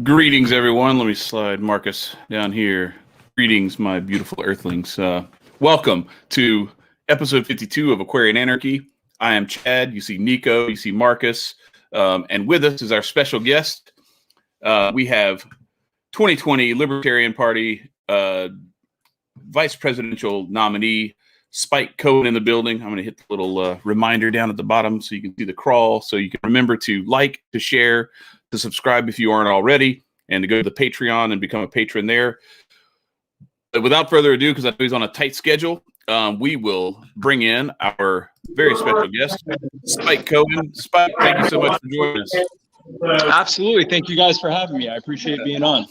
Greetings, everyone. Let me slide Marcus down here. Greetings, my beautiful earthlings. Welcome to episode 52 of Aquarian Anarchy. I am Chad. You see Nicco. You see Marcus. And with us is our special guest. We have 2020 Libertarian Party Vice Presidential nominee, Spikecohen, in the building. I'm going to hit the little reminder down at the bottom so you can see the crawl, so you can remember to like, to share, to subscribe if you aren't already, and to go to the Patreon and become a patron there. But without further ado, because I know he's on a tight schedule, we will bring in our very special guest, Spikecohen. Spike, thank you so much for joining us. Absolutely. Thank you guys for having me. I appreciate being on.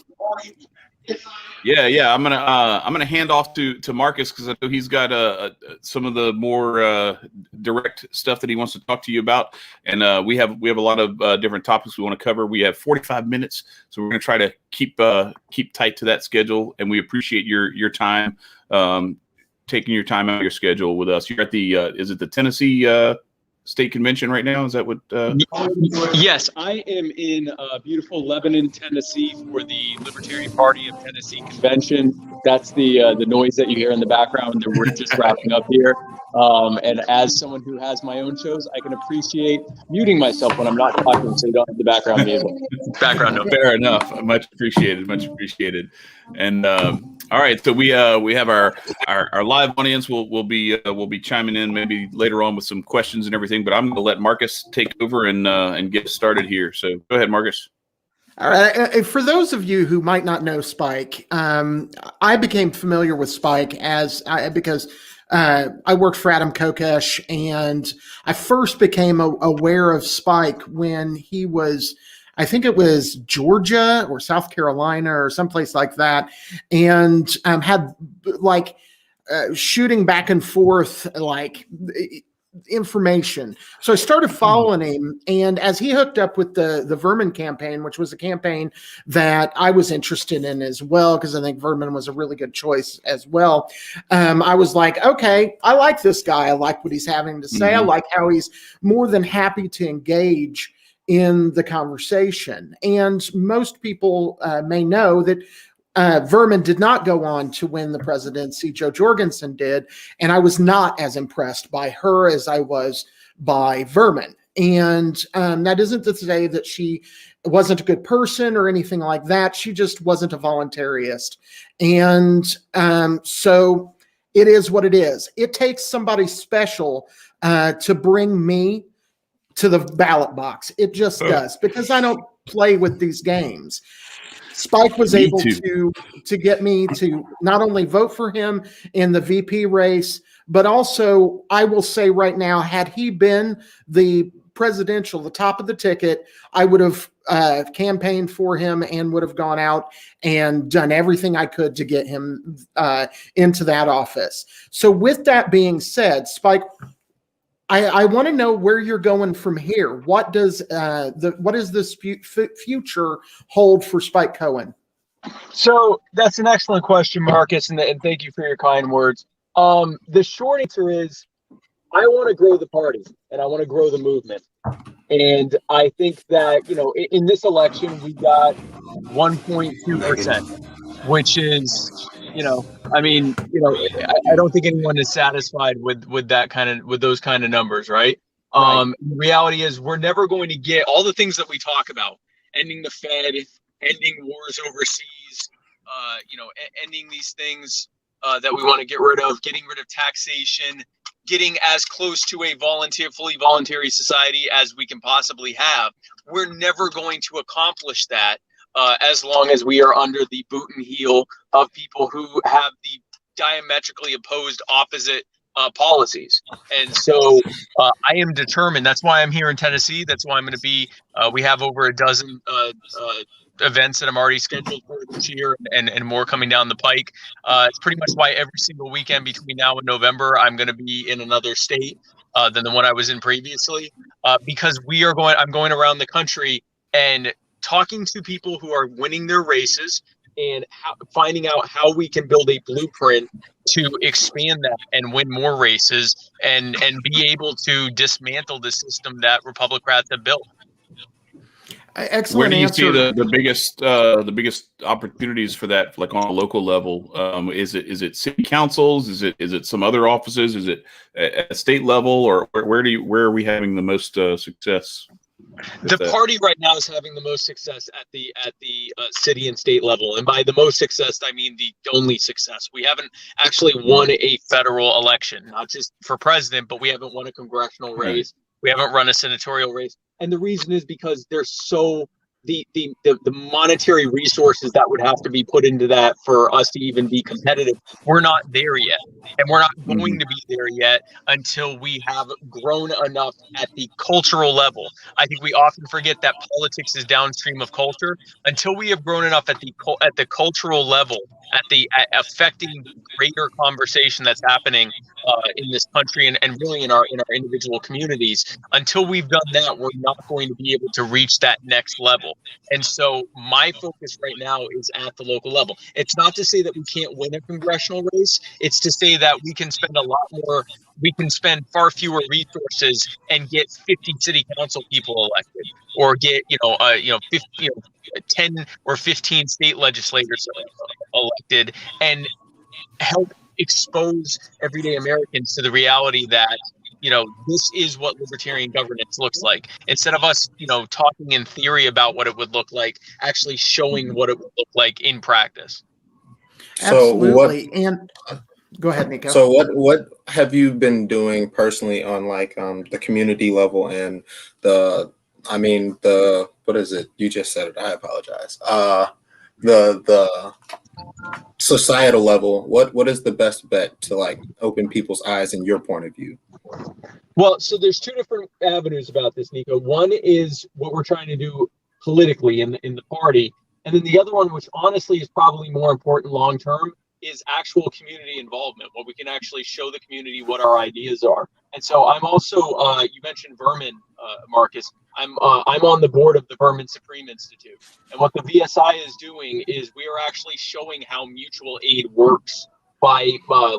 Yeah. I'm gonna hand off to Marcus, because I know he's got some of the more direct stuff that he wants to talk to you about, and we have a lot of different topics we want to cover. We have 45 minutes, so we're gonna try to keep tight to that schedule, and we appreciate your time, taking your time out of your schedule with us. You're at the is it the Tennessee State Convention right now? Is that what? Yes, I am in beautiful Lebanon, Tennessee, for the Libertarian Party of Tennessee Convention. That's the noise that you hear in the background. We're just wrapping up here. And as someone who has my own shows, I can appreciate muting myself when I'm not talking, so you don't have the background music. Fair enough. Much appreciated. Much appreciated. And all right, so we have our live audience. We'll be chiming in maybe later on with some questions and everything. But I'm going to let Marcus take over and get started here. So go ahead, Marcus. All right. For those of you who might not know Spike, I became familiar with Spike because I worked for Adam Kokesh, and I first became aware of Spike when he was, I think it was Georgia or South Carolina or someplace like that, and had like shooting back and forth like information. So I started following him, and as he hooked up with the Vermin campaign, which was a campaign that I was interested in as well, because I think Vermin was a really good choice as well. I was like, okay, I like this guy. I like what he's having to say. I like how he's more than happy to engage in the conversation. And most people may know that Vermin did not go on to win the presidency. Jo Jorgensen did, and I was not as impressed by her as I was by Vermin. And that isn't to say that she wasn't a good person or anything like that. She just wasn't a voluntarist. And so it is what it is. It takes somebody special to bring me to the ballot box. It just does, because I don't play with these games. Spike was able to get me to not only vote for him in the VP race, but also, I will say right now, had he been the presidential, the top of the ticket, I would have campaigned for him and would have gone out and done everything I could to get him into that office. So with that being said, Spike, I want to know where you're going from here. What does this future hold for Spikecohen? So that's an excellent question, Marcus, and thank you for your kind words. The short answer is, I want to grow the party and I want to grow the movement. And I think that, in this election, we got 1.2%, which is, I don't think anyone is satisfied with those kind of numbers, right? The reality is, we're never going to get all the things that we talk about: ending the Fed, ending wars overseas, ending these things that we want to get rid of, getting rid of taxation, getting as close to a fully voluntary society as we can possibly have. We're never going to accomplish that as long as we are under the boot and heel of people who have the diametrically opposed opposite policies. And so I am determined. That's why I'm here in Tennessee. That's why I'm going to be, we have over a dozen events that I'm already scheduled for this year, and more coming down the pike. It's pretty much why every single weekend between now and November, I'm going to be in another state than the one I was in previously, because I'm going around the country and talking to people who are winning their races and finding out how we can build a blueprint to expand that and win more races and be able to dismantle the system that Republicrats have built. Excellent Where do you answer. see the biggest opportunities for that, like on a local level? Is it city councils? Is it some other offices? Is it at a state level, or where are we having the most success? The party right now is having the most success at the city and state level, and by the most success, I mean the only success. We haven't actually won a federal election, not just for president, but we haven't won a congressional race. Right. We haven't run a senatorial race, and the reason is because there's so the monetary resources that would have to be put into that for us to even be competitive. We're not there yet, and we're not going to be there yet until we have grown enough at the cultural level. I think we often forget that politics is downstream of culture. Until we have grown enough at the cultural level, at affecting the greater conversation that's happening in this country and really in our individual communities, until we've done that, we're not going to be able to reach that next level. And so my focus right now is at the local level. It's not to say that we can't win a congressional race. It's to say that we can spend we can spend far fewer resources and get 50 city council people elected, or get 10 or 15 state legislators elected, and help expose everyday Americans to the reality that this is what libertarian governance looks like. Instead of us, talking in theory about what it would look like, actually showing what it would look like in practice. Absolutely. And go ahead, Nicco. So what have you been doing personally on the community level and what is it? You just said it. I apologize. The societal level, what is the best bet to open people's eyes in your point of view? Well, so there's two different avenues about this, Nicco. One is what we're trying to do politically in the party, and then the other one, which honestly is probably more important long term, is actual community involvement, what we can actually show the community what our ideas are. And so I'm also, you mentioned Vermin, Marcus. I'm on the board of the Vermin Supreme Institute. And what the VSI is doing is we are actually showing how mutual aid works by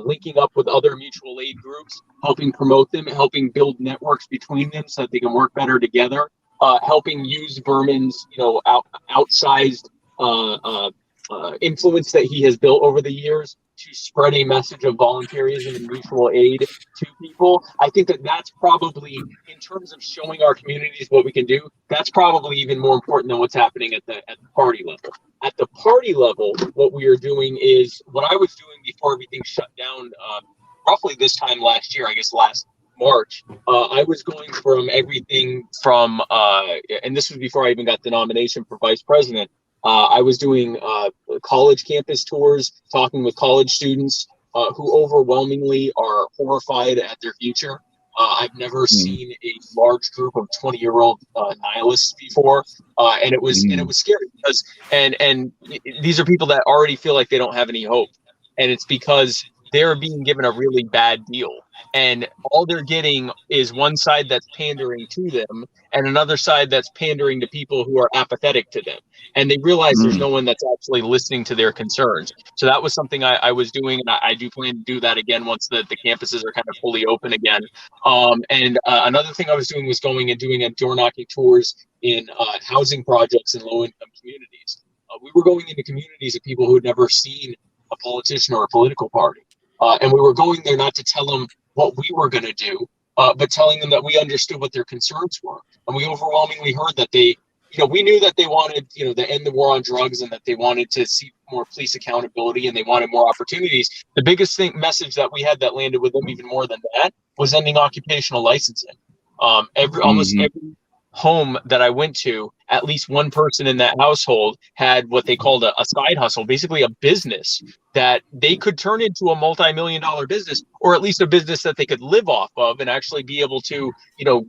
linking up with other mutual aid groups, helping promote them, helping build networks between them so that they can work better together, helping use Vermin's, outsized influence that he has built over the years to spread a message of voluntarism and mutual aid to people. I think that's probably, in terms of showing our communities what we can do, that's probably even more important than what's happening at the party level. At the party level, what we are doing is what I was doing before everything shut down, roughly this time last year, I guess last March. I was going from everything from, and this was before I even got the nomination for vice president. I was doing college campus tours, talking with college students who overwhelmingly are horrified at their future. I've never seen a large group of 20-year-old nihilists before, and it was scary because and these are people that already feel like they don't have any hope, and it's because they're being given a really bad deal. And all they're getting is one side that's pandering to them and another side that's pandering to people who are apathetic to them. And they realize there's no one that's actually listening to their concerns. So that was something I was doing, and I do plan to do that again once the campuses are kind of fully open again. Another thing I was doing was going and doing door knocking tours in housing projects in low-income communities. We were going into communities of people who had never seen a politician or a political party. And we were going there not to tell them what we were going to do, but telling them that we understood what their concerns were. And we overwhelmingly heard that we knew that they wanted, to end the war on drugs and that they wanted to see more police accountability and they wanted more opportunities. The biggest message that we had that landed with them even more than that was ending occupational licensing. Almost every home that I went to, at least one person in that household had what they called a side hustle, basically a business that they could turn into a multi-million-dollar business, or at least a business that they could live off of and actually be able to,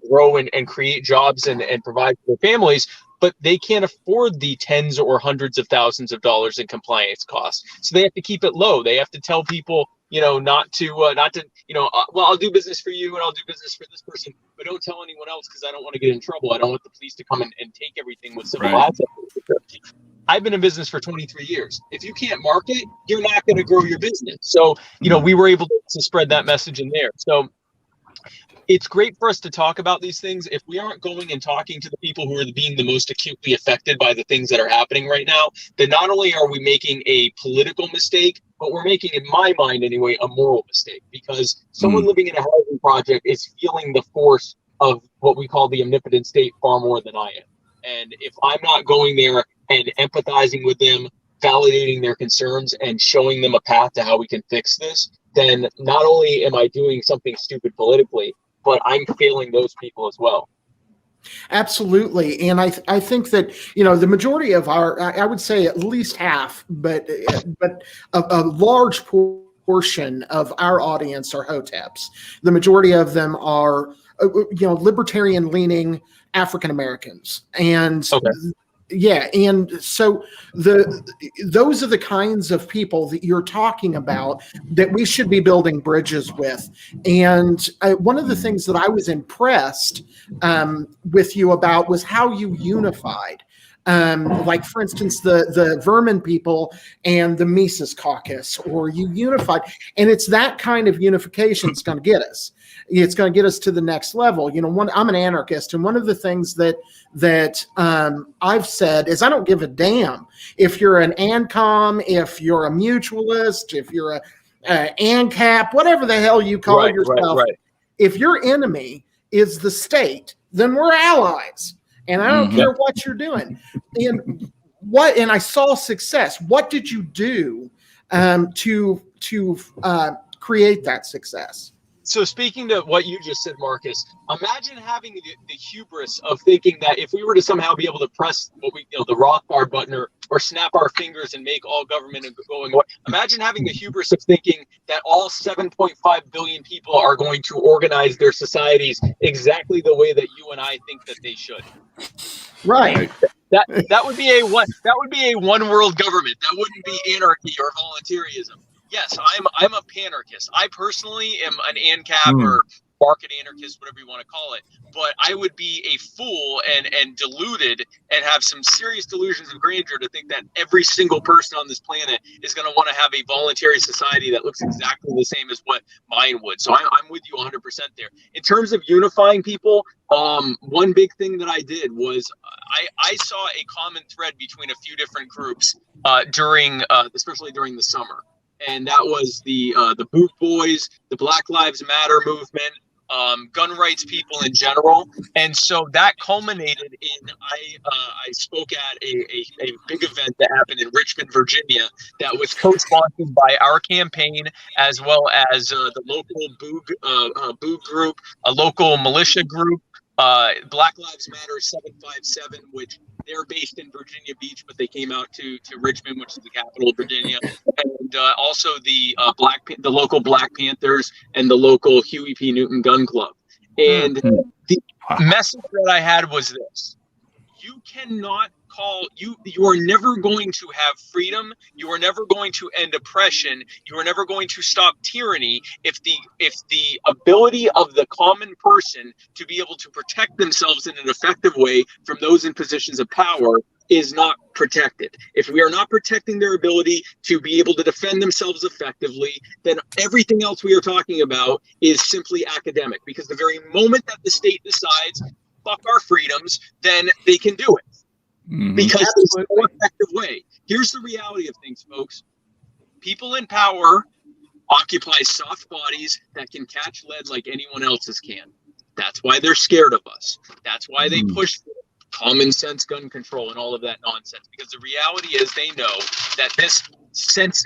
grow and create jobs and provide for their families. But they can't afford the tens or hundreds of thousands of dollars in compliance costs. So they have to keep it low. They have to tell people, not to, well, I'll do business for you and I'll do business for this person, but don't tell anyone else because I don't want to get in trouble. I don't want the police to come and take everything with civil assets. I've been in business for 23 years. If you can't market, you're not going to grow your business. So, we were able to spread that message in there. So it's great for us to talk about these things. If we aren't going and talking to the people who are being the most acutely affected by the things that are happening right now, then not only are we making a political mistake, but we're making, in my mind anyway, a moral mistake, because someone living in a housing project is feeling the force of what we call the omnipotent state far more than I am. And if I'm not going there and empathizing with them, validating their concerns and showing them a path to how we can fix this, then not only am I doing something stupid politically, but I'm failing those people as well. Absolutely. And I think that, the majority of I would say at least half, but a large portion of our audience are Hoteps. The majority of them are, libertarian leaning African Americans. And yeah. And so those are the kinds of people that you're talking about that we should be building bridges with. And one of the things that I was impressed with you about was how you unified. Like, for instance, the Vermin people and the Mises Caucus, or you unified. And it's that kind of unification that's going to get us. It's going to get us to the next level. I'm an anarchist, and one of the things that I've said is I don't give a damn if you're an ANCOM, if you're a mutualist, if you're a ANCAP, whatever the hell you call yourself. Right. If your enemy is the state, then we're allies, and I don't care what you're doing. And I saw success. What did you do to create that success? So speaking to what you just said, Marcus, imagine having the hubris of thinking that if we were to somehow be able to press the Rothbard button or snap our fingers and make all government going away. Imagine having the hubris of thinking that all 7.5 billion people are going to organize their societies exactly the way that you and I think that they should. Right. That would be a one world government. That wouldn't be anarchy or volunteerism. Yes, I'm a panarchist. I personally am an ANCAP or market anarchist, whatever you want to call it. But I would be a fool and deluded and have some serious delusions of grandeur to think that every single person on this planet is going to want to have a voluntary society that looks exactly the same as what mine would. So I'm with you 100% there. In terms of unifying people, one big thing that I did was I saw a common thread between a few different groups especially during the summer. And that was the Boot Boys, the Black Lives Matter movement, gun rights people in general. And so that culminated in I spoke at a big event that happened in Richmond, Virginia, that was co-sponsored by our campaign, as well as the local Boog group, a local militia group, Black Lives Matter 757, which they're based in Virginia Beach, but they came out to Richmond, which is the capital of Virginia, and also the local Black Panthers and the local Huey P. Newton Gun Club. And the message that I had was this: you cannot you are never going to have freedom. You are never going to end oppression. You are never going to stop tyranny if the ability of the common person to be able to protect themselves in an effective way from those in positions of power is not protected. If we are not protecting their ability to be able to defend themselves effectively, then everything else we are talking about is simply academic, because the very moment that the state decides, fuck our freedoms, then they can do it. Because it's a more effective way. Here's the reality of things, folks. People in power occupy soft bodies that can catch lead like anyone else's can. That's why they're scared of us. That's why they push for common sense gun control and all of that nonsense. Because the reality is they know that this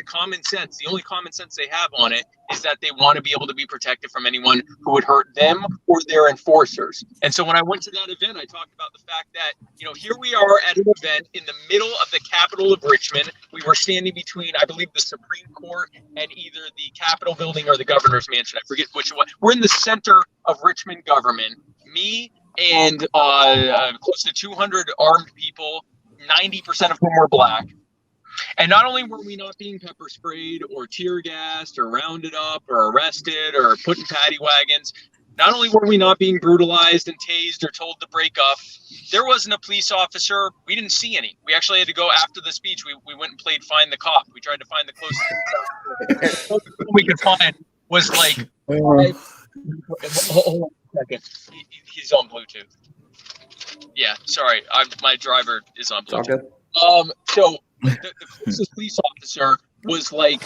common sense, the only common sense they have on it is that they want to be able to be protected from anyone who would hurt them or their enforcers. And so when I went to that event, I talked about the fact that, here we are at an event in the middle of the capital of Richmond. We were standing between, I believe, the Supreme Court and either the Capitol building or the governor's mansion. I forget which one. We're in the center of Richmond government. Me and close to 200 armed people, 90% of whom were Black. And not only were we not being pepper sprayed or tear gassed or rounded up or arrested or put in paddy wagons, not only were we not being brutalized and tased or told to break up, there wasn't a police officer. We didn't see any. We actually had to go after the speech. We went and played Find the Cop. We tried to find the closest we could find was like, hold on a second. He's on Bluetooth. Yeah, sorry. My driver is on Bluetooth. So the closest police officer was like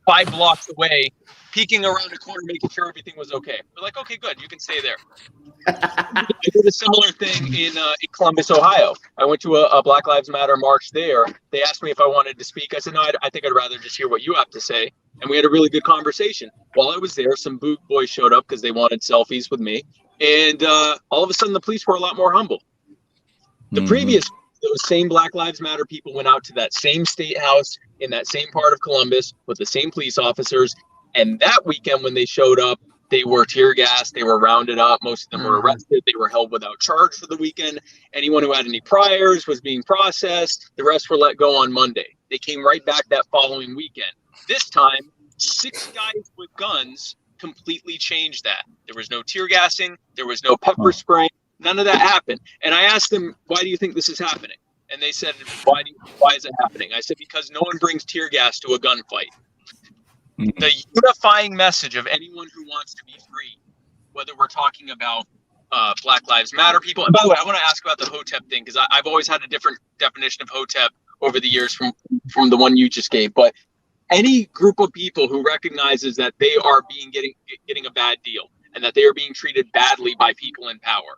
5 blocks away, peeking around a corner, making sure everything was okay. We're like, okay, good, you can stay there. I did a similar thing in Columbus, Ohio. I went to a Black Lives Matter march there. They asked me if I wanted to speak. I said, no, I think I'd rather just hear what you have to say. And we had a really good conversation. While I was there, some boot boys showed up because they wanted selfies with me. And all of a sudden, the police were a lot more humble. The previous, those same Black Lives Matter people went out to that same state house in that same part of Columbus with the same police officers. And that weekend when they showed up, they were tear gassed, they were rounded up, most of them were arrested, they were held without charge for the weekend. Anyone who had any priors was being processed, the rest were let go on Monday. They came right back that following weekend. This time, 6 guys with guns completely changed that. There was no tear gassing, there was no pepper spraying, none of that happened. And I asked them, why do you think this is happening? And they said, why is it happening? I said, because no one brings tear gas to a gunfight. The unifying message of anyone who wants to be free, whether we're talking about Black Lives Matter people. And by the way, I want to ask about the Hotep thing, because I've always had a different definition of Hotep over the years from the one you just gave. But any group of people who recognizes that they are getting a bad deal and that they are being treated badly by people in power,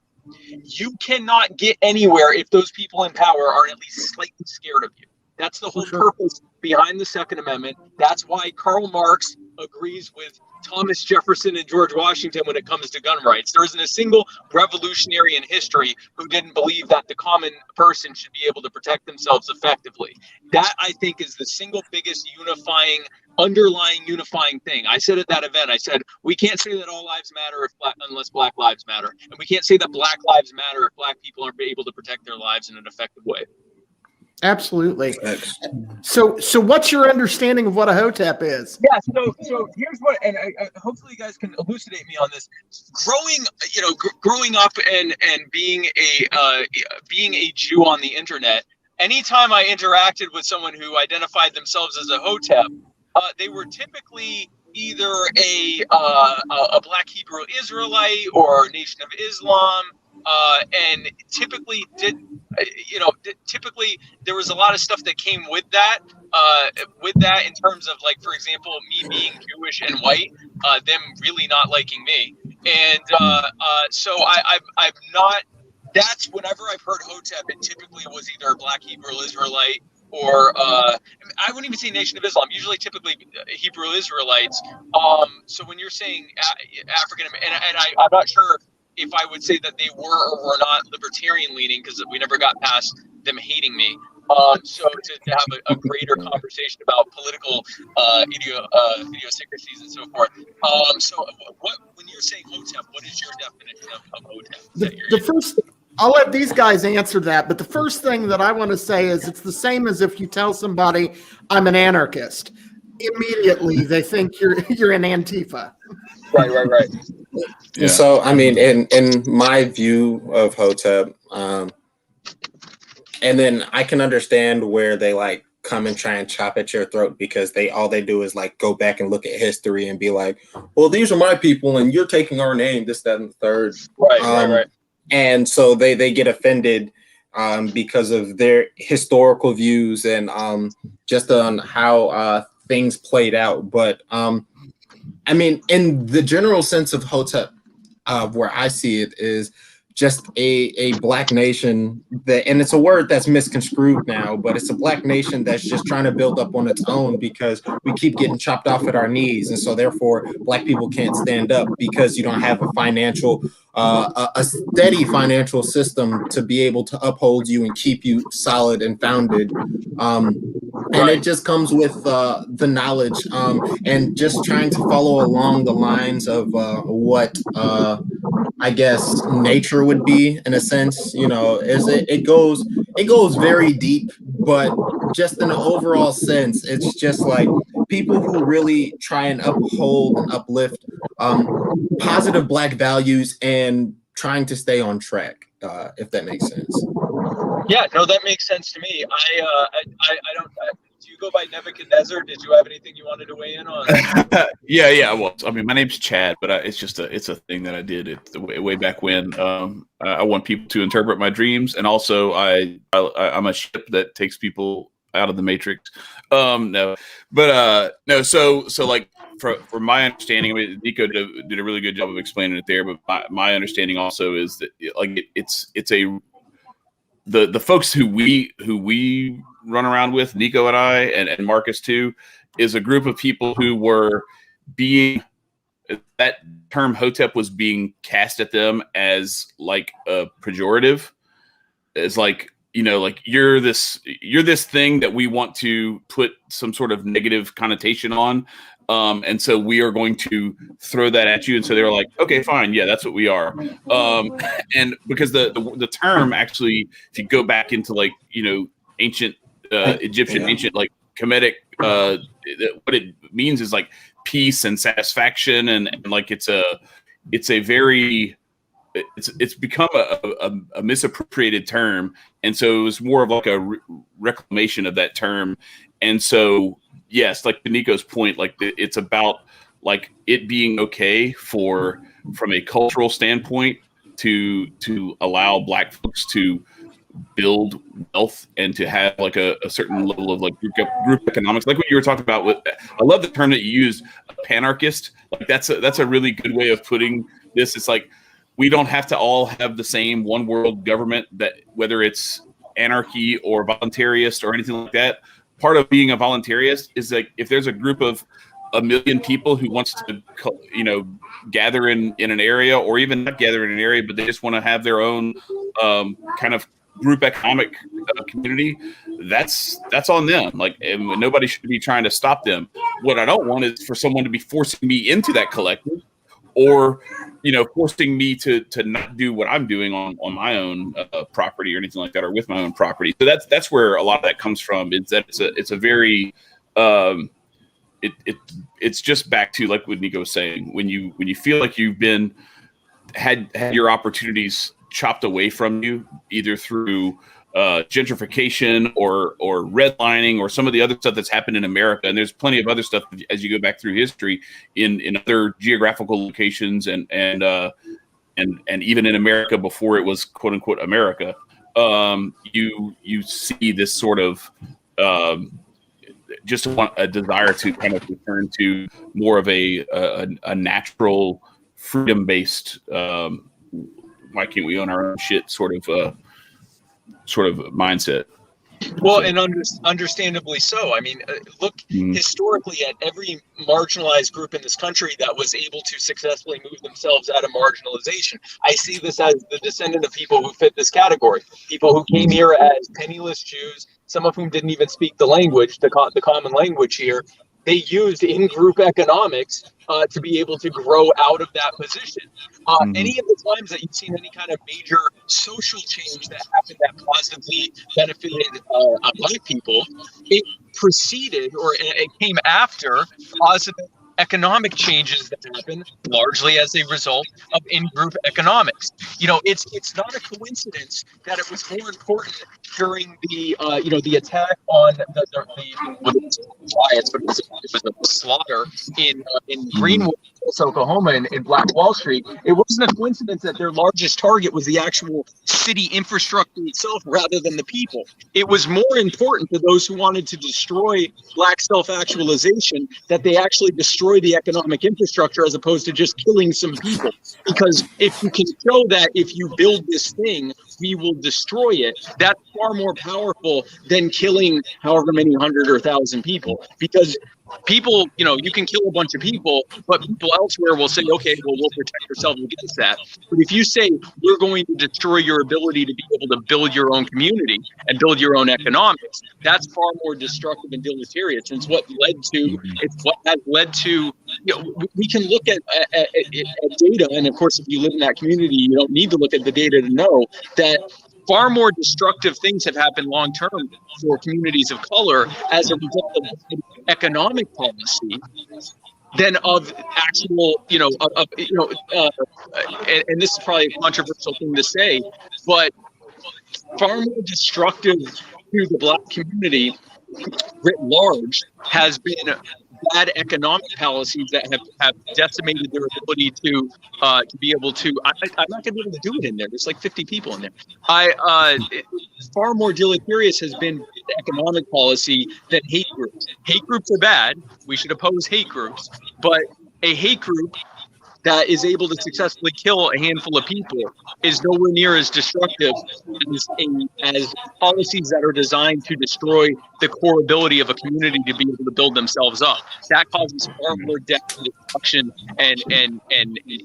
you cannot get anywhere if those people in power are at least slightly scared of you. That's the whole purpose behind the Second Amendment. That's why Karl Marx agrees with Thomas Jefferson and George Washington when it comes to gun rights. There isn't a single revolutionary in history who didn't believe that the common person should be able to protect themselves effectively. That, I think, is the single biggest underlying unifying thing. I said at that event, I said, we can't say that all lives matter unless Black lives matter. And we can't say that Black lives matter if Black people aren't able to protect their lives in an effective way. Absolutely. So what's your understanding of what a Hotep is? Yeah. So here's what, and hopefully you guys can elucidate me on this. Growing up and being a Jew on the internet, anytime I interacted with someone who identified themselves as a Hotep, they were typically either a Black Hebrew Israelite or Nation of Islam. And typically there was a lot of stuff that came with that in terms of, like, for example, me being Jewish and white, them really not liking me. And so I've not, that's whenever I've heard Hotep, it typically was either a Black Hebrew Israelite or I wouldn't even say Nation of Islam, typically Hebrew Israelites. So when you're saying African, and I'm not sure if I would say that they were or were not libertarian leaning, because we never got past them hating me. So to have a greater conversation about political idiosyncrasies and so forth. So when you're saying Hotep, what is your definition of Hotep? I'll let these guys answer that, but the first thing that I want to say is it's the same as if you tell somebody I'm an anarchist. Immediately they think you're in Antifa. Right. Yeah. So, I mean, in my view of Hotep, and then I can understand where they like come and try and chop at your throat because all they do is like go back and look at history and be like, well, these are my people and you're taking our name, this, that, and the third. Right. And so they get offended because of their historical views and just on how things played out. But I mean, in the general sense of Hotep, where I see it is just a Black nation and it's a word that's misconstrued now, but it's a Black nation that's just trying to build up on its own because we keep getting chopped off at our knees. And so therefore Black people can't stand up because you don't have a steady financial system to be able to uphold you and keep you solid and founded. And it just comes with the knowledge and just trying to follow along the lines of what I guess nature would be in a sense. It goes very deep, but just in an overall sense, it's just like people who really try and uphold and uplift positive Black values and trying to stay on track, if that makes sense. Yeah, no, that makes sense to me. I don't. Do you go by Nebuchadnezzar? Did you have anything you wanted to weigh in on? Yeah. Well, I mean, my name's Chad, but it's a thing that I did way back when. I want people to interpret my dreams, and also I'm a ship that takes people out of the Matrix. No, but no. So like for my understanding, I mean, Nicco did a really good job of explaining it there. But my understanding also is that like it's the folks who we run around with, Nicco and I, and Marcus too, is a group of people who were being, that term Hotep was being cast at them as like a pejorative, as like, you know, like you're this thing that we want to put some sort of negative connotation on. And so we are going to throw that at you. And so they were like, okay, fine. Yeah, that's what we are. And because the term actually, if you go back into like, you know, ancient Egyptian, ancient like Kemetic, what it means is like peace and satisfaction. And like, it's become a misappropriated term. And so it was more of like a reclamation of that term. And so, yes, like Nicco's point, like it's about like it being okay from a cultural standpoint to allow Black folks to build wealth and to have like a certain level of like group economics, like what you were talking about. With, I love the term that you used, panarchist. Like that's a really good way of putting this. It's like we don't have to all have the same one world government, that whether it's anarchy or voluntarist or anything like that. Part of being a voluntarist is like if there's a group of 1 million people who wants to, you know, gather in an area, or even not gather in an area, but they just want to have their own kind of group economic community, that's on them. Like, and nobody should be trying to stop them. What I don't want is for someone to be forcing me into that collective, or, you know, forcing me to not do what I'm doing on my own property or anything like that, or with my own property. So that's where a lot of that comes from. Is that it's a very it's just back to like what Nicco was saying, when you feel like you've been had your opportunities chopped away from you, either through gentrification or redlining or some of the other stuff that's happened in America. And there's plenty of other stuff as you go back through history in other geographical locations and even in America before it was quote unquote America. You see this sort of just a desire to kind of return to more of a natural freedom-based why can't we own our own shit sort of mindset. Well, and understandably so. I mean, look historically at every marginalized group in this country that was able to successfully move themselves out of marginalization. I see this as the descendant of people who fit this category. People who came here as penniless Jews, some of whom didn't even speak the language, the common language here. They used in-group economics to be able to grow out of that position. Any of the times that you've seen any kind of major social change that happened that positively benefited Black people, it preceded or it came after positive economic changes that happen largely as a result of in-group economics. You know, it's not a coincidence that it was more important during the the attack on the riots, but it was a slaughter in Greenwood, Oklahoma, in Black Wall Street. It wasn't a coincidence that their largest target was the actual city infrastructure itself rather than the people. It was more important to those who wanted to destroy Black self-actualization that they actually destroy the economic infrastructure as opposed to just killing some people. Because if you can show that if you build this thing, we will destroy it, that's far more powerful than killing however many 100 or 1,000 people. Because people, you know, you can kill a bunch of people, but people elsewhere will say, okay, well, we'll protect ourselves against that. But if you say we're going to destroy your ability to be able to build your own community and build your own economics, that's far more destructive and deleterious. And it's what has led to, you know, we can look at data. And of course, if you live in that community, you don't need to look at the data to know that far more destructive things have happened long term for communities of color as a result of economic policy than of actual, and this is probably a controversial thing to say, but far more destructive to the Black community writ large has been bad economic policies that have decimated their ability to be able to. I'm not going to be able to do it in there. There's like 50 people in there. Far more deleterious has been economic policy than hate groups. Hate groups are bad. We should oppose hate groups, but a hate group that is able to successfully kill a handful of people is nowhere near as destructive as policies that are designed to destroy the core ability of a community to be able to build themselves up. That causes far more death, destruction, and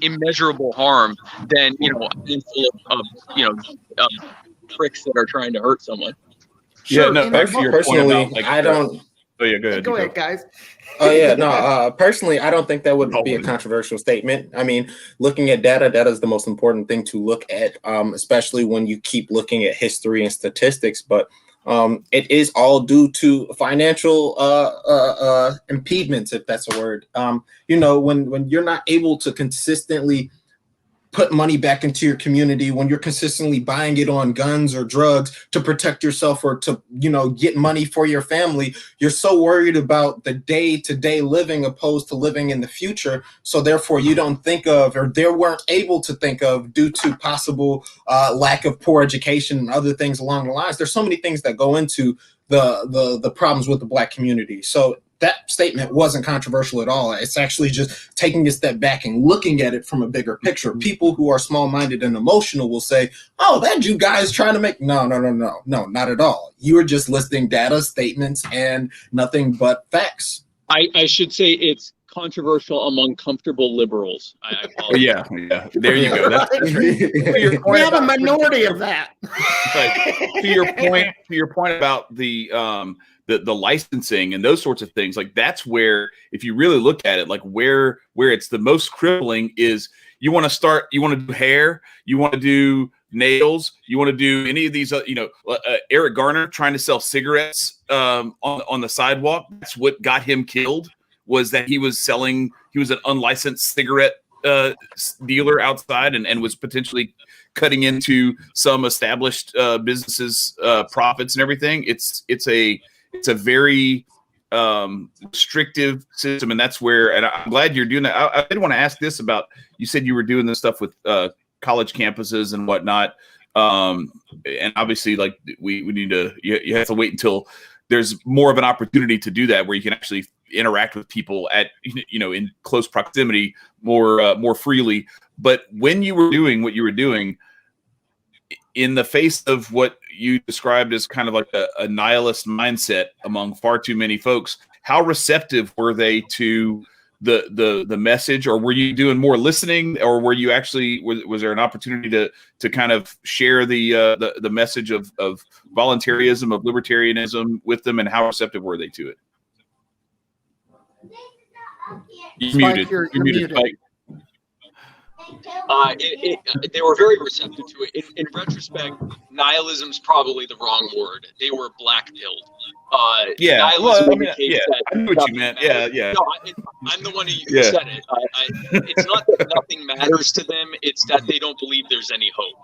immeasurable harm than a handful of pricks that are trying to hurt someone. Yeah, no. Personally, I don't. Oh yeah, go ahead. Go ahead, guys. Oh yeah, no. Personally, I don't think that would be a controversial statement. I mean, looking at data is the most important thing to look at, especially when you keep looking at history and statistics. But it is all due to financial impediments, if that's a word. When you're not able to consistently put money back into your community, when you're consistently buying it on guns or drugs to protect yourself or to, get money for your family, you're so worried about the day-to-day living opposed to living in the future. So therefore you don't think of, or they weren't able to think of, due to possible lack of poor education and other things along the lines. There's so many things that go into the problems with the Black community. So that statement wasn't controversial at all. It's actually just taking a step back and looking at it from a bigger picture. People who are small-minded and emotional will say, oh, that you guys trying to make... No, not at all. You are just listing data, statements, and nothing but facts. I should say it's controversial among comfortable liberals. I call it. Yeah. There you go. That's we have a minority of that. But to your point about the licensing and those sorts of things, like that's where, if you really look at it, like where it's the most crippling is you want to do hair, you want to do nails, you want to do any of these, Eric Garner trying to sell cigarettes on the sidewalk. That's what got him killed, was that he was an unlicensed cigarette dealer outside and was potentially cutting into some established businesses' profits and everything. It's a very restrictive system, and that's where. And I'm glad you're doing that. I did want to ask this about. You said you were doing this stuff with college campuses and whatnot, and obviously, like we need to. You have to wait until there's more of an opportunity to do that, where you can actually interact with people at in close proximity more freely. But when you were doing what you were doing, in the face of what you described as kind of like a nihilist mindset among far too many folks, how receptive were they to the message? Or were you doing more listening, or were you actually was there an opportunity to kind of share the message of voluntarism, of libertarianism with them, and how receptive were they to it? Spike, you're muted. Spike. They were very receptive to it. In retrospect, nihilism is probably the wrong word. They were black-pilled. Nihilism I knew what you meant. Yeah. No, I'm the one who said it. It's not that nothing matters to them. It's that they don't believe there's any hope.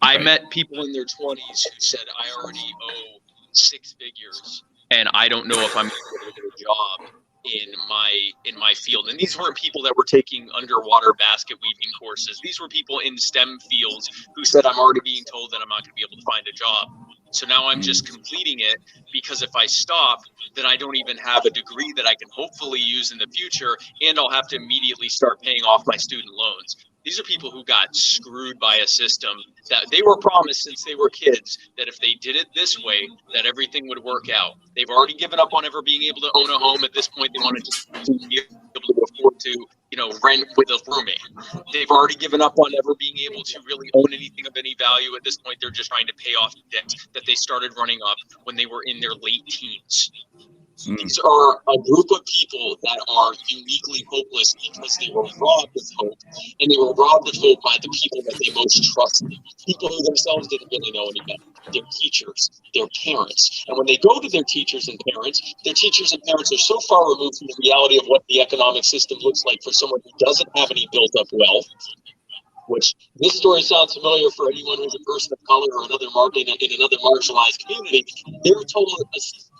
I met people in their 20s who said, I already owe 6 figures, and I don't know if I'm going to get a job in my field. And these weren't people that were taking underwater basket weaving courses. These were people in STEM fields who said, I'm already being told that I'm not going to be able to find a job. So now I'm just completing it, because if I stop, then I don't even have a degree that I can hopefully use in the future, and I'll have to immediately start paying off my student loans. These are people who got screwed by a system that they were promised since they were kids, that if they did it this way, that everything would work out. They've already given up on ever being able to own a home. At this point, they want to just be able to afford to, rent with a roommate. They've already given up on ever being able to really own anything of any value. At this point, they're just trying to pay off debt that they started running up when they were in their late teens. These are a group of people that are uniquely hopeless because they were robbed of hope, and they were robbed of hope by the people that they most trusted, people who themselves didn't really know any better, their teachers, their parents. And when they go to their teachers and parents, their teachers and parents are so far removed from the reality of what the economic system looks like for someone who doesn't have any built-up wealth, which this story sounds familiar for anyone who's a person of color or another in another marginalized community. They're told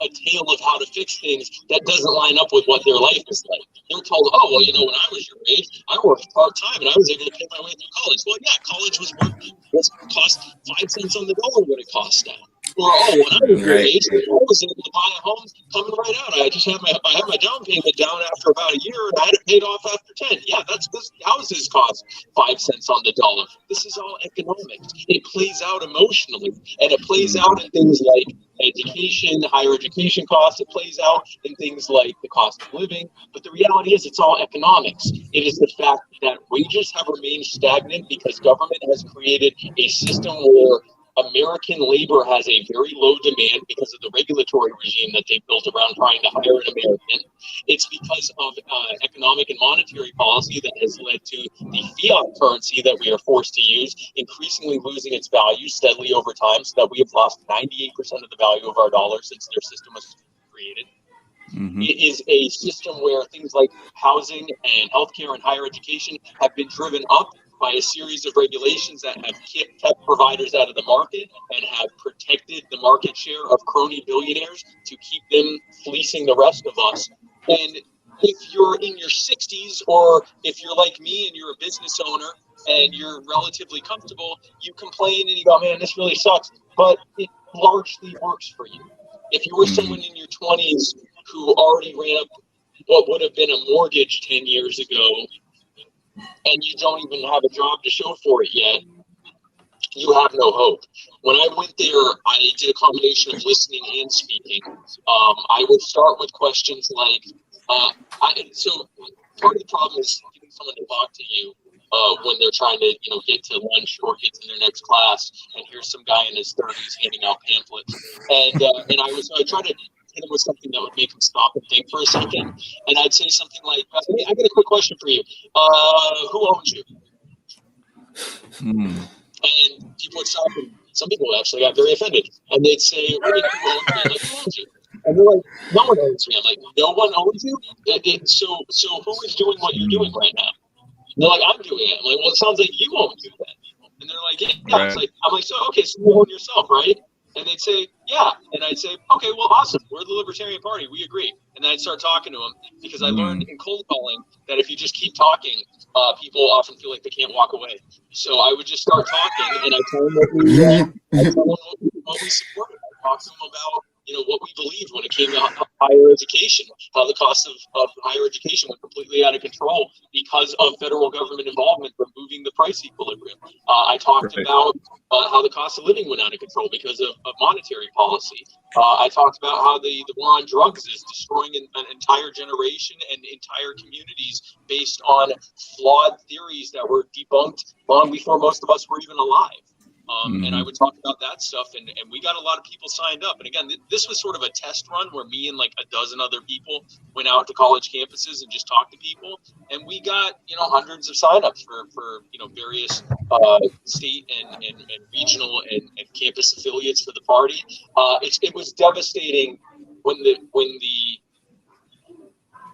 a tale of how to fix things that doesn't line up with what their life is like. They're told, oh, well, when I was your age, I worked part-time and I was able to pay my way through college. Well, yeah, college was cost 5 cents on the dollar what it cost now. Or, when I was your age, I was able to buy a home coming right out. I just had my down payment down after about a year, and I had it paid off after 10. Yeah, that's because houses cost 5 cents on the dollar. This is all economics. It plays out emotionally, and it plays out in things like education, higher education costs. It plays out in things like the cost of living. But the reality is, it's all economics. It is the fact that wages have remained stagnant because government has created a system where American labor has a very low demand because of the regulatory regime that they built around trying to hire an American. It's because of economic and monetary policy that has led to the fiat currency that we are forced to use, increasingly losing its value steadily over time, so that we have lost 98% of the value of our dollar since their system was created. It is a system where things like housing and healthcare and higher education have been driven up by a series of regulations that have kept providers out of the market and have protected the market share of crony billionaires to keep them fleecing the rest of us. And if you're in your 60s, or if you're like me and you're a business owner and you're relatively comfortable, you complain and you go, man, this really sucks. But it largely works for you. If you were someone in your 20s who already ran up what would have been a mortgage 10 years ago, and you don't even have a job to show for it yet, you have no hope. When I went there, I did a combination of listening and speaking. I would start with questions like, so part of the problem is getting someone to talk to you when they're trying to, get to lunch or get to their next class, and here's some guy in his 30s handing out pamphlets. And I tried to hit him with something that would make him stop and think for a second. And I'd say something like, hey, I got a quick question for you. Who owns you? And people would stop, and some people actually got very offended. And they'd say, what do you mean, who owns me? I'm like, who owns you? And they're like, no one owns me. I'm like, no one owns you? So who is doing what you're doing right now? And they're like, I'm doing it. I'm like, well, it sounds like you own you then. And they're like, yeah. Right. I'm like, so you own yourself, right? And they'd say, yeah. And I'd say, okay, well, awesome. We're the Libertarian Party. We agree. And then I'd start talking to them, because I learned in cold calling that if you just keep talking, people often feel like they can't walk away. So I would just start talking, and I tell them what we supported. I talked to them about what we believed when it came to higher education, how the cost of higher education went completely out of control because of federal government involvement removing the price equilibrium. I talked about how the cost of living went out of control because of monetary policy. I talked about how the war on drugs is destroying an entire generation and entire communities based on flawed theories that were debunked long before most of us were even alive. And I would talk about that stuff, and we got a lot of people signed up. And again, this was sort of a test run where me and like a dozen other people went out to college campuses and just talked to people, and we got hundreds of signups for various state and regional and campus affiliates for the party. It was devastating when the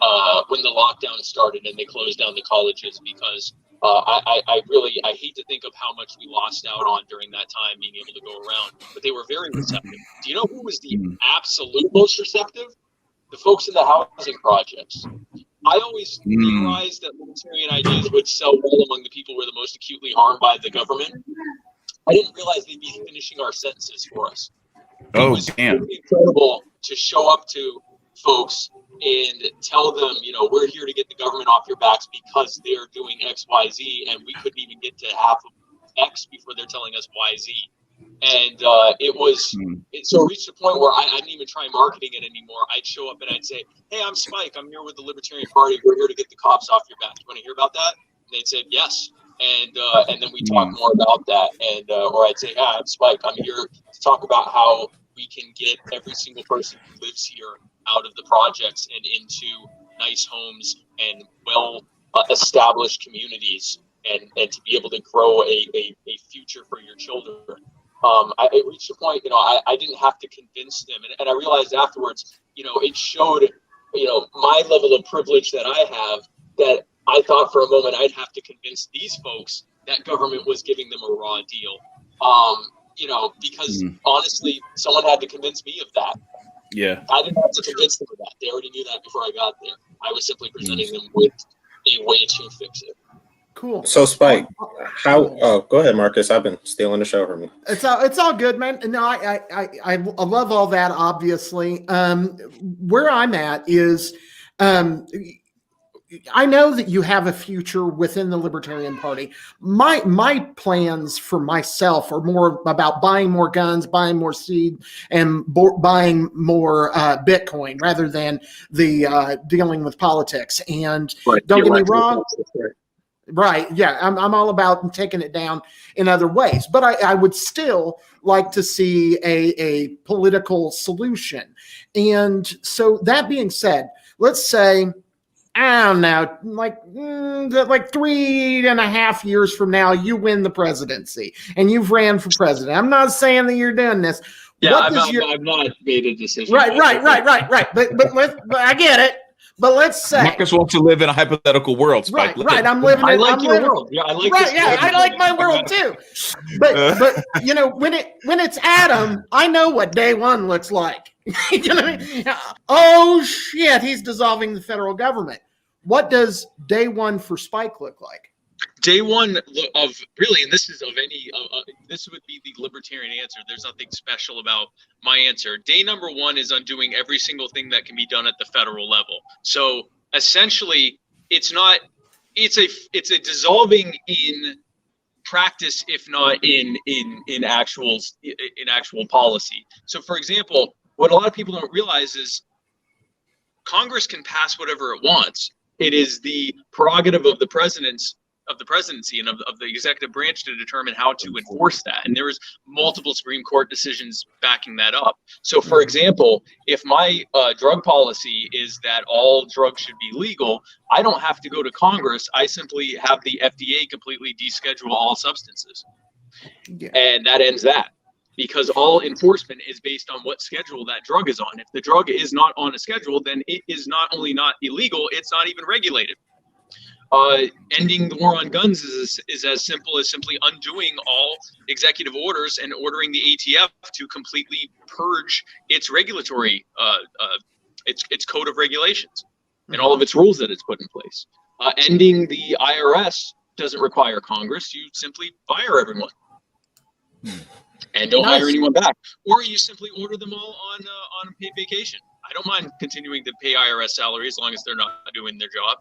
lockdown started and they closed down the colleges, because I hate to think of how much we lost out on during that time being able to go around, but they were very receptive. Do you know who was the absolute most receptive? The folks in the housing projects. I always theorized that libertarian ideas would sell well among the people who were the most acutely harmed by the government. I didn't realize they'd be finishing our sentences for us. It was really incredible to show up to folks and tell them, we're here to get the government off your backs because they're doing X, Y, Z, and we couldn't even get to half of X before they're telling us Y, Z. And it reached a point where I didn't even try marketing it anymore. I'd show up and I'd say, hey, I'm Spike. I'm here with the Libertarian Party. We're here to get the cops off your back. You want to hear about that? And they'd say, yes. And then we talk more about that. And or I'd say, I'm Spike. I'm here to talk about how we can get every single person who lives here out of the projects and into nice homes and well established communities, and to be able to grow a future for your children. I reached a point, I didn't have to convince them. And I realized afterwards, it showed, my level of privilege that I have, that I thought for a moment I'd have to convince these folks that government was giving them a raw deal. Because honestly, someone had to convince me of that. Yeah. I didn't have to convince them of that. They already knew that before I got there. I was simply presenting them with a way to fix it. Cool. So Spike, go ahead, Marcus. I've been stealing the show from you. It's all good, man. No, I love all that, obviously. Where I'm at is, I know that you have a future within the Libertarian Party. My plans for myself are more about buying more guns, buying more seed, and buying more Bitcoin rather than the dealing with politics. And don't get me wrong. Right. Yeah. I'm all about taking it down in other ways, but I would still like to see a political solution. And so that being said, let's say, I don't know, like 3.5 years from now, you win the presidency and you've ran for president. I'm not saying that you're doing this. Yeah, I've not made a decision. Right. But I get it. But let's say Marcus wants to live in a hypothetical world, Spike. Right. I'm living. I like your world. Yeah, I like. Right. Yeah, I like my world too. But when it's Adam, I know what day one looks like. You know what I mean? Oh shit, he's dissolving the federal government. What does day one for Spike look like? Day one of really, and this is of any, this would be the libertarian answer. There's nothing special about my answer. Day number one is undoing every single thing that can be done at the federal level. So essentially, it's a dissolving in practice, if not in actual policy. So for example, what a lot of people don't realize is Congress can pass whatever it wants. It is the prerogative of the presidency and of the executive branch to determine how to enforce that. And there was multiple Supreme Court decisions backing that up. So for example, if my drug policy is that all drugs should be legal, I don't have to go to Congress. I simply have the FDA completely deschedule all substances. Yeah. And that ends that. Because all enforcement is based on what schedule that drug is on. If the drug is not on a schedule, then it is not only not illegal, it's not even regulated. Ending the war on guns is as simple as simply undoing all executive orders and ordering the ATF to completely purge its regulatory, its code of regulations and all of its rules that it's put in place. Ending the IRS doesn't require Congress. You simply fire everyone. And don't hire anyone back, or you simply order them all on paid vacation. I don't mind continuing to pay IRS salary as long as they're not doing their job.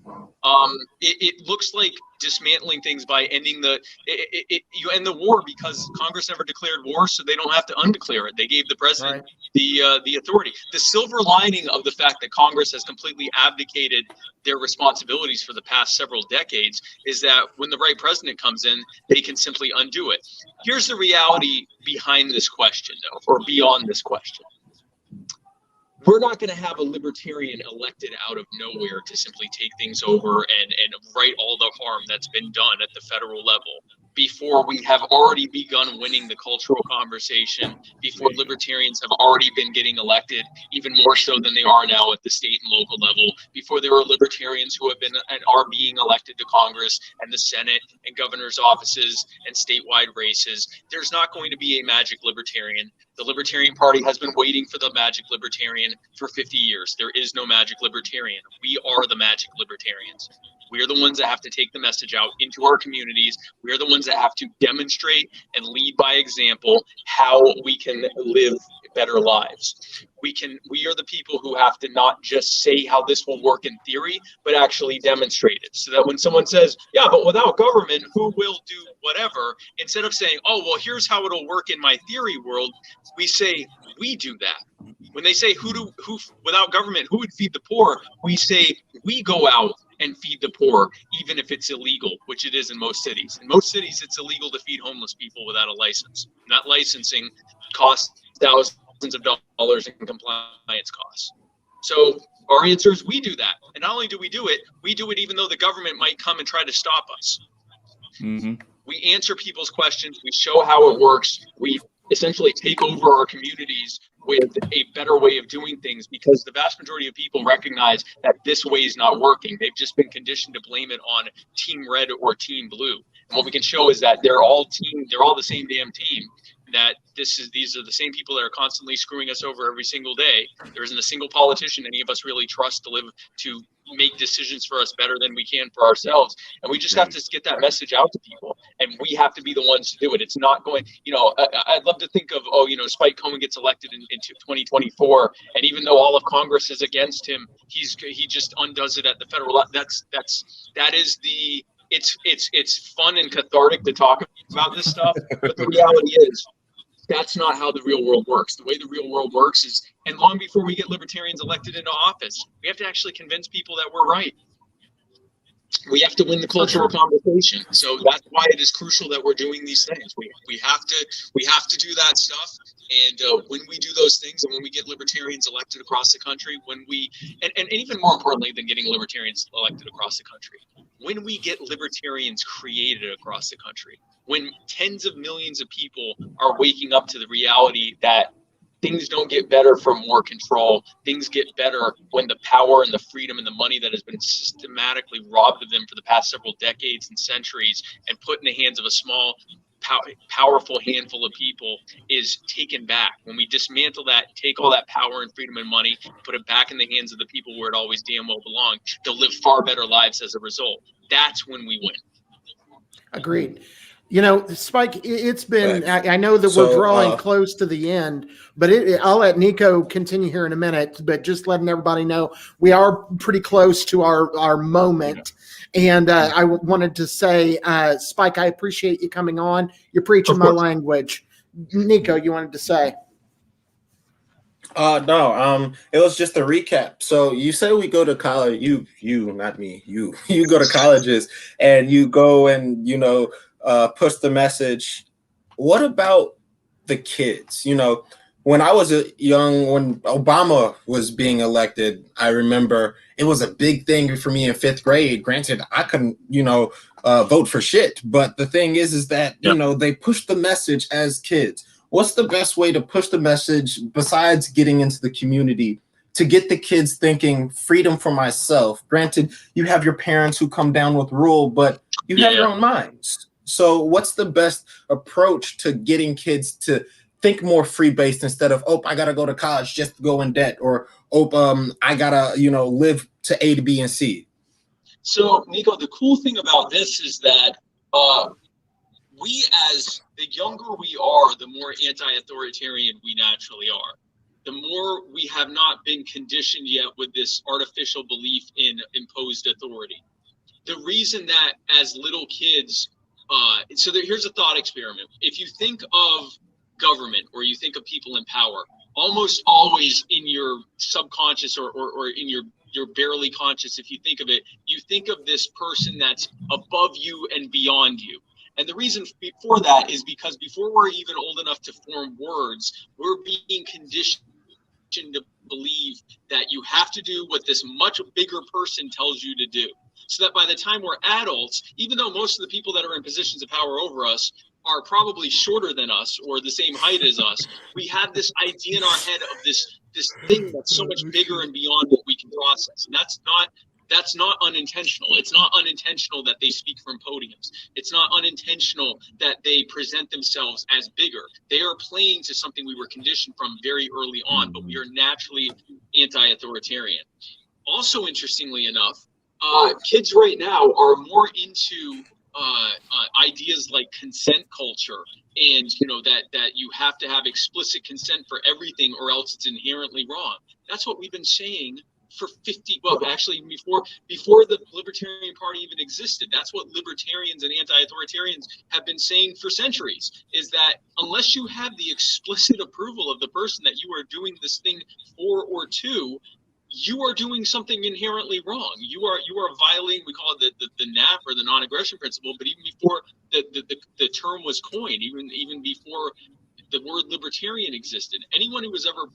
It looks like dismantling things by ending you end the war because Congress never declared war, so they don't have to undeclare it. They gave the president the authority. The silver lining of the fact that Congress has completely abdicated their responsibilities for the past several decades is that when the right president comes in, they can simply undo it. Here's the reality behind this question, though, or beyond this question. We're not going to have a libertarian elected out of nowhere to simply take things over and right all the harm that's been done at the federal level before we have already begun winning the cultural conversation, before libertarians have already been getting elected, even more so than they are now at the state and local level, before there are libertarians who have been and are being elected to Congress and the Senate and governor's offices and statewide races. There's not going to be a magic libertarian. The Libertarian Party has been waiting for the magic libertarian for 50 years. There is no magic libertarian. We are the magic libertarians. We are the ones that have to take the message out into our communities. We are the ones that have to demonstrate and lead by example how we can live better lives. We are the people who have to not just say how this will work in theory, but actually demonstrate it. So that when someone says, yeah, but without government, who will do whatever? Instead of saying, oh, well, here's how it'll work in my theory world, we say, we do that. When they say who without government, who would feed the poor? We say, we go out and feed the poor, even if it's illegal, which it is in most cities. In most cities, it's illegal to feed homeless people without a license. That licensing costs thousands of dollars in compliance costs. So our answer is we do that. And not only do we do it even though the government might come and try to stop us. Mm-hmm. We answer people's questions. We show how it works. We essentially take over our communities with a better way of doing things, because the vast majority of people recognize that this way is not working. They've just been conditioned to blame it on Team Red or Team Blue. And what we can show is that they're all the same damn team. That these are the same people that are constantly screwing us over every single day. There isn't a single politician any of us really trust to make decisions for us better than we can for ourselves. And we just have to get that message out to people, and we have to be the ones to do it. It's not going, I'd love to think of, Spike Cohen gets elected in 2024, and even though all of Congress is against him, he just undoes it at the federal level. It's fun and cathartic to talk about this stuff, but the reality is that's not how the real world works. The way the real world works is, and long before we get libertarians elected into office, we have to actually convince people that we're right. We have to win the cultural conversation. So that's why it is crucial that we're doing these things. We have to do that stuff. And when we do those things, and when we get libertarians elected across the country, and even more importantly than getting libertarians elected across the country, when we get libertarians created across the country, when tens of millions of people are waking up to the reality that things don't get better from more control, things get better when the power and the freedom and the money that has been systematically robbed of them for the past several decades and centuries and put in the hands of a small, powerful handful of people is taken back. When we dismantle that, take all that power and freedom and money, put it back in the hands of the people where it always damn well belonged, they'll live far better lives as a result. That's when we win. Agreed. Spike, it's been, I know that we're drawing close to the end, but I'll let Nicco continue here in a minute, but just letting everybody know we are pretty close to our moment. Yeah. And I wanted to say, Spike, I appreciate you coming on. You're preaching my language. Nicco, you wanted to say? No, it was just a recap. So you say we go to college, you, not me, you go to colleges and you go and, push the message. What about the kids? When I was when Obama was being elected, I remember it was a big thing for me in 5th grade. Granted, I couldn't, vote for shit. But the thing is that, they push the message as kids. What's the best way to push the message besides getting into the community to get the kids thinking freedom for myself? Granted, you have your parents who come down with rule, but you have your own minds. So what's the best approach to getting kids to think more free-based instead of, I got to go to college just to go in debt, or, I got to, live to A to B and C? So, Nicco, the cool thing about this is that the younger we are, the more anti-authoritarian we naturally are. The more we have not been conditioned yet with this artificial belief in imposed authority. The reason that as little kids, here's a thought experiment. If you think of government or you think of people in power, almost always in your subconscious or in your barely conscious, if you think of it, you think of this person that's above you and beyond you. And the reason for that is because before we're even old enough to form words, we're being conditioned to believe that you have to do what this much bigger person tells you to do. So that by the time we're adults, even though most of the people that are in positions of power over us are probably shorter than us or the same height as us, we have this idea in our head of this thing that's so much bigger and beyond what we can process. And that's not unintentional. It's not unintentional that they speak from podiums. It's not unintentional that they present themselves as bigger. They are playing to something we were conditioned from very early on, but we are naturally anti-authoritarian. Also, interestingly enough, kids right now are more into ideas like consent culture and that you have to have explicit consent for everything or else it's inherently wrong. That's what we've been saying for before the Libertarian Party even existed. That's what libertarians and anti-authoritarians have been saying for centuries, is that unless you have the explicit approval of the person that you are doing this thing for or to, you are doing something inherently wrong. You are violating, we call it the NAP or the non-aggression principle, but even before the term was coined, even before the word libertarian existed. Anyone who was ever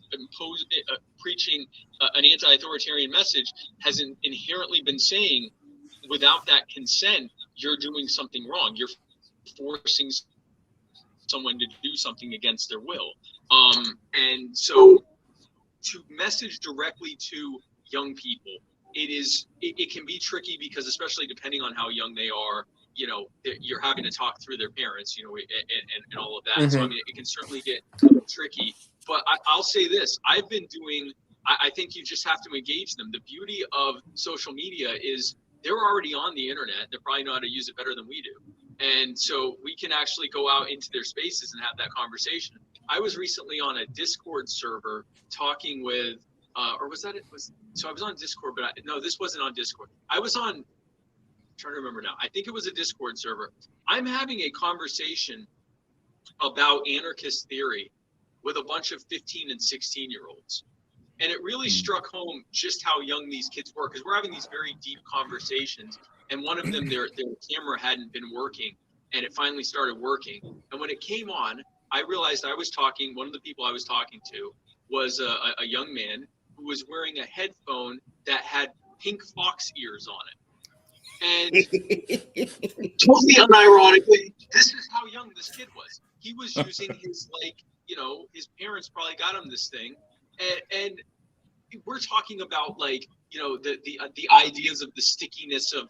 preaching an anti-authoritarian message has inherently been saying, without that consent, you're doing something wrong. You're forcing someone to do something against their will. And so to message directly to young people, it can be tricky, because especially depending on how young they are, you know, you're having to talk through their parents, you know, and all of that. Mm-hmm. So I mean, it can certainly get tricky. But I'll say this: I've been doing. I think you just have to engage them. The beauty of social media is they're already on the internet. They probably know how to use it better than we do, and so we can actually go out into their spaces and have that conversation. I was recently on a Discord server talking with, or was that it? So I was on Discord, but no, this wasn't on Discord. I was on. I'm trying to remember now. I think it was a Discord server. I'm having a conversation about anarchist theory with a bunch of 15 and 16-year-olds. And it really struck home just how young these kids were, because we're having these very deep conversations. And one of them, their camera hadn't been working, and it finally started working. And when it came on, I realized one of the people I was talking to was a young man who was wearing a headphone that had pink fox ears on it. And totally unironically, this is how young this kid was. He was using his, like, you know, his parents probably got him this thing. And we're talking about, like, you know, the ideas of the stickiness of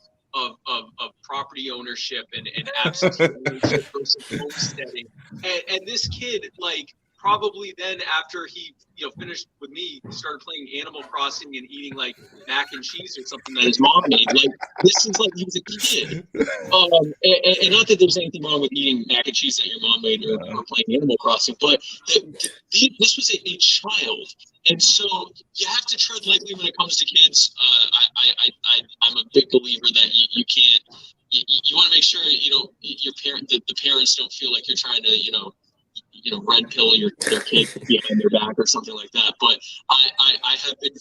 property ownership and absentee ownership versus homesteading. And this kid, like, probably then after he, you know, finished with me, started playing Animal Crossing and eating like mac and cheese or something that his mom made. Like, this is like he was a kid. And not that there's anything wrong with eating mac and cheese that your mom made or playing Animal Crossing, but this was a child. And so you have to tread lightly when it comes to kids. I'm a big believer that you can't. You want to make sure, you know, the parents don't feel like you're trying to, you know, red pill their kid behind their back or something like that. But I have been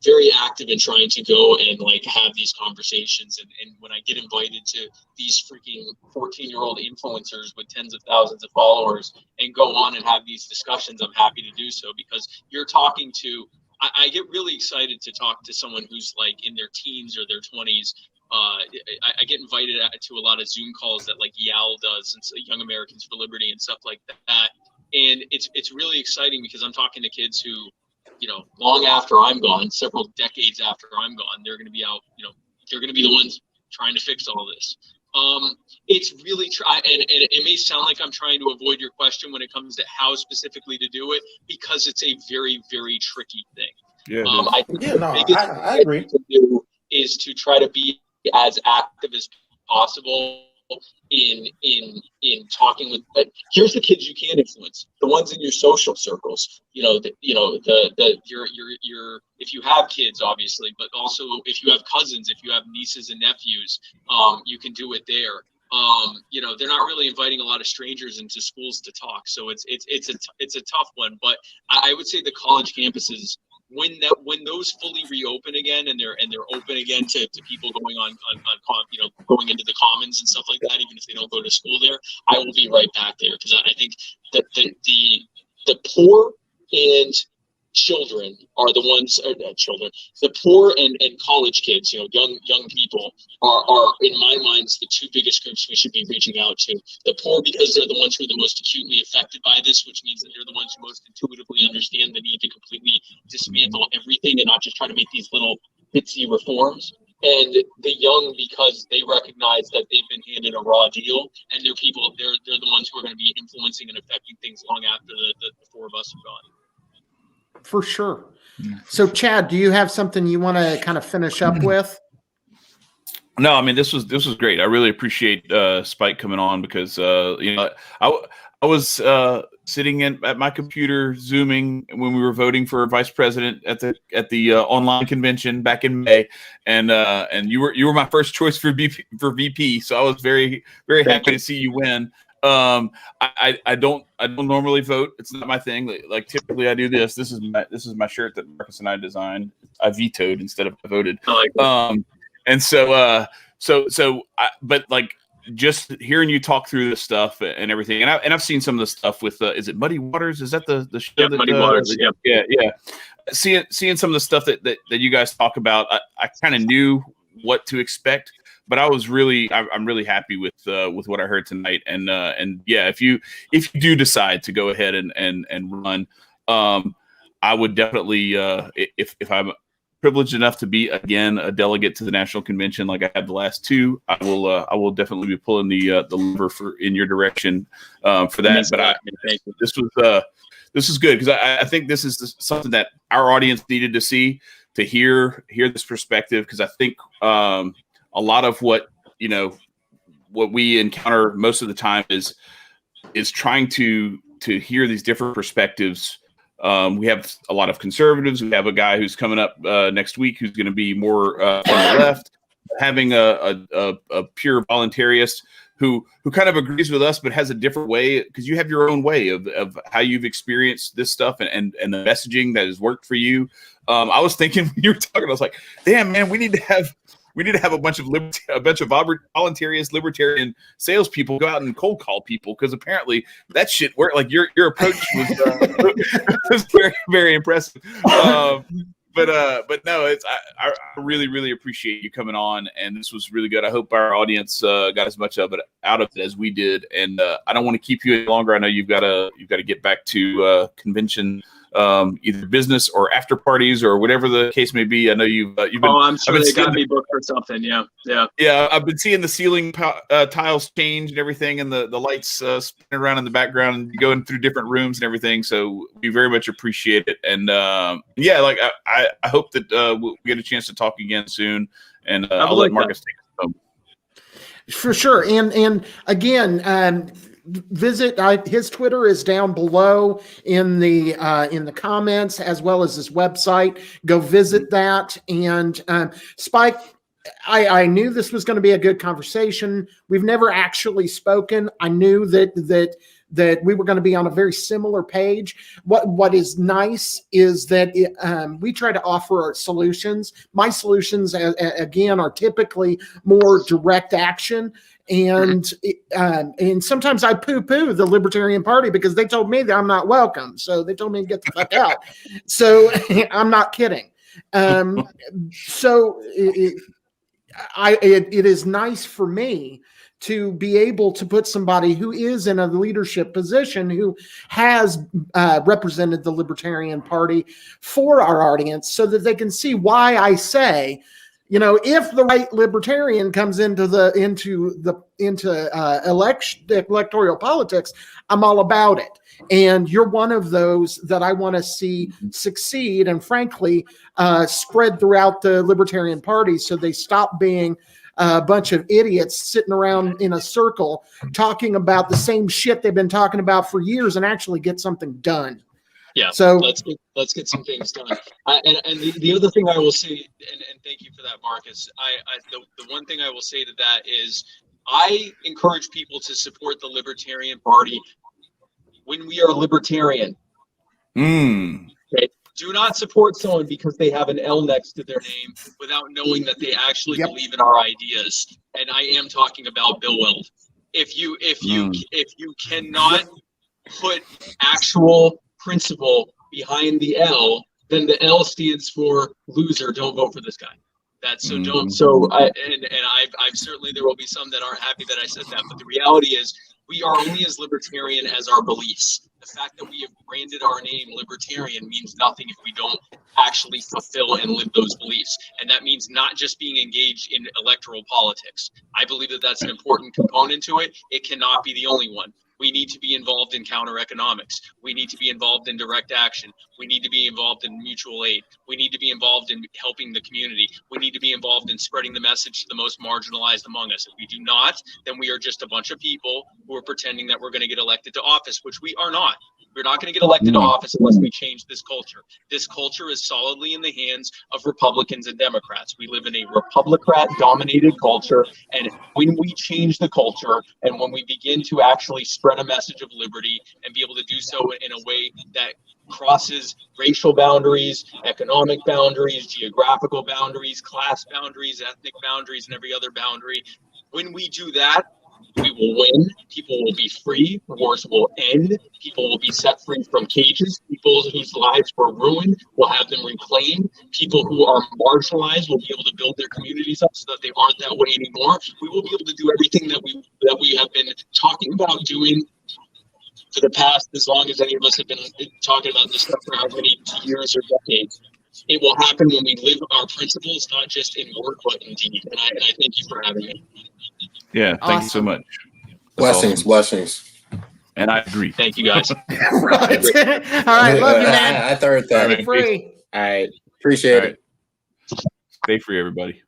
very active in trying to go and, like, have these conversations. And when I get invited to these freaking 14-year-old influencers with tens of thousands of followers and go on and have these discussions, I'm happy to do so, because you're talking to, I get really excited to talk to someone who's, like, in their teens or their 20s. I get invited to a lot of Zoom calls that, like, YAL does, and so Young Americans for Liberty and stuff like that. And it's really exciting because I'm talking to kids who, you know, long after I'm gone, several decades after I'm gone, they're going to be out, you know, they're going to be the ones trying to fix all this. It's really, and it may sound like I'm trying to avoid your question when it comes to how specifically to do it, because it's a very, very tricky thing. Yeah. I think I agree. To do is to try to be as active as possible in talking with. But here's the kids you can influence: the ones in your social circles. Your if you have kids, obviously, but also if you have cousins, if you have nieces and nephews, you can do it there. They're not really inviting a lot of strangers into schools to talk, so it's a tough one. But I would say the college campuses, when those fully reopen again and they're open again to people going going into the commons and stuff like that, even if they don't go to school there, I will be right back there, because I think that the poor and children are the ones, the poor and college kids, young people are in my mind the two biggest groups we should be reaching out to. The poor, because they're the ones who are the most acutely affected by this, which means that they're the ones who most intuitively understand the need to completely dismantle everything and not just try to make these little bitsy reforms. And the young, because they recognize that they've been handed a raw deal, and they're the ones who are going to be influencing and affecting things long after the four of us are gone. For sure. So, Chad, do you have something you want to kind of finish up with? No, I mean, this was great. I really appreciate Spike coming on, because I was sitting at my computer Zooming when we were voting for vice president at the online convention back in May, and you were my first choice for VP. So I was very, very happy to see you win. I don't normally vote. It's not my thing. Like typically I do this. This is my shirt that Marcus and I designed. I vetoed instead of voted. I like that. But like just hearing you talk through this stuff and everything, and I've seen some of the stuff with is it Muddy Waters? Is that the show? Yep, that, Muddy Waters. Yeah. Seeing some of the stuff that you guys talk about, I kind of knew what to expect, but I'm really happy with what I heard tonight, and yeah, if you do decide to go ahead and run, I would definitely if I'm privileged enough to be again a delegate to the national convention like I had the last two, I will definitely be pulling the lever in your direction for that. But this was good because I think this is something that our audience needed to see, to hear this perspective, because I think a lot of what we encounter most of the time is trying to hear these different perspectives. We have a lot of conservatives. We have a guy who's coming up next week who's going to be more from the left, having a pure voluntarist who kind of agrees with us, but has a different way, because you have your own way of how you've experienced this stuff and the messaging that has worked for you. I was thinking when you were talking, I was like, damn, man, we need to have a bunch of voluntarist libertarian salespeople go out and cold call people, because apparently that shit worked. Like your approach was very, very impressive. But no, I really, really appreciate you coming on, and this was really good. I hope our audience got as much of it out of it as we did. And I don't want to keep you any longer. I know you've got to get back to convention, either business or after parties or whatever the case may be. I know you've been. Oh, I'm sure they got me booked for something. Yeah. I've been seeing the ceiling tiles change and everything, and the lights spinning around in the background, and going through different rooms and everything. So we very much appreciate it. And I hope that we'll get a chance to talk again soon. And I'll let Marcus take us home. For sure. And again, visit his Twitter is down below in the comments, as well as his website. Go visit that. And Spike, I knew this was going to be a good conversation. We've never actually spoken. I knew that we were going to be on a very similar page. What is nice is that we try to offer solutions. My solutions, again, are typically more direct action. And sometimes I poo-poo the Libertarian Party because they told me that I'm not welcome. So they told me to get the fuck out. So I'm not kidding. So it is nice for me to be able to put somebody who is in a leadership position, who has represented the Libertarian Party for our audience, so that they can see why I say, if the right libertarian comes into electoral politics, I'm all about it. And you're one of those that I want to see succeed, and frankly, spread throughout the Libertarian Party, so they stop being a bunch of idiots sitting around in a circle talking about the same shit they've been talking about for years, and actually get something done. Yeah. So let's get some things done. And the other thing I will say, and thank you for that, Marcus. The one thing I will say to that is, I encourage people to support the Libertarian Party when we are libertarian. Okay? Do not support someone because they have an L next to their name without knowing that they actually believe in our ideas. And I am talking about Bill Weld. If you cannot put actual principle behind the L, then the L stands for loser. Don't vote for this guy. That's so don't. So I've certainly, there will be some that aren't happy that I said that, but the reality is we are only as libertarian as our beliefs. The fact that we have branded our name libertarian means nothing if we don't actually fulfill and live those beliefs. And that means not just being engaged in electoral politics. I believe that that's an important component to it. It cannot be the only one. We need to be involved in counter economics. We need to be involved in direct action. We need to be involved in mutual aid. We need to be involved in helping the community. We need to be involved in spreading the message to the most marginalized among us. If we do not, then we are just a bunch of people who are pretending that we're going to get elected to office, which we are not. We're not going to get elected to office unless we change this culture. This culture is solidly in the hands of Republicans and Democrats. We live in a Republican-dominated culture, and when we change the culture and when we begin to actually spread a message of liberty and be able to do so in a way that crosses racial boundaries, economic boundaries, geographical boundaries, class boundaries, ethnic boundaries, and every other boundary, when we do that, We will win. People will be free. Wars will end. People will be set free from cages. People whose lives were ruined will have them reclaimed. People who are marginalized will be able to build their communities up so that they aren't that way anymore. We will be able to do everything that we have been talking about doing for the past, as long as any of us have been talking about this stuff for how many years or decades. It will happen when we live our principles, not just in word, but in deed. And I thank you for having me. Yeah, thank you so Awesome. much. That's Blessings, awesome. blessings. And I agree. Thank you, guys. Right. All right. Love you, man. I third that. All right. Stay free. All right. Appreciate All right. it. Stay free, everybody.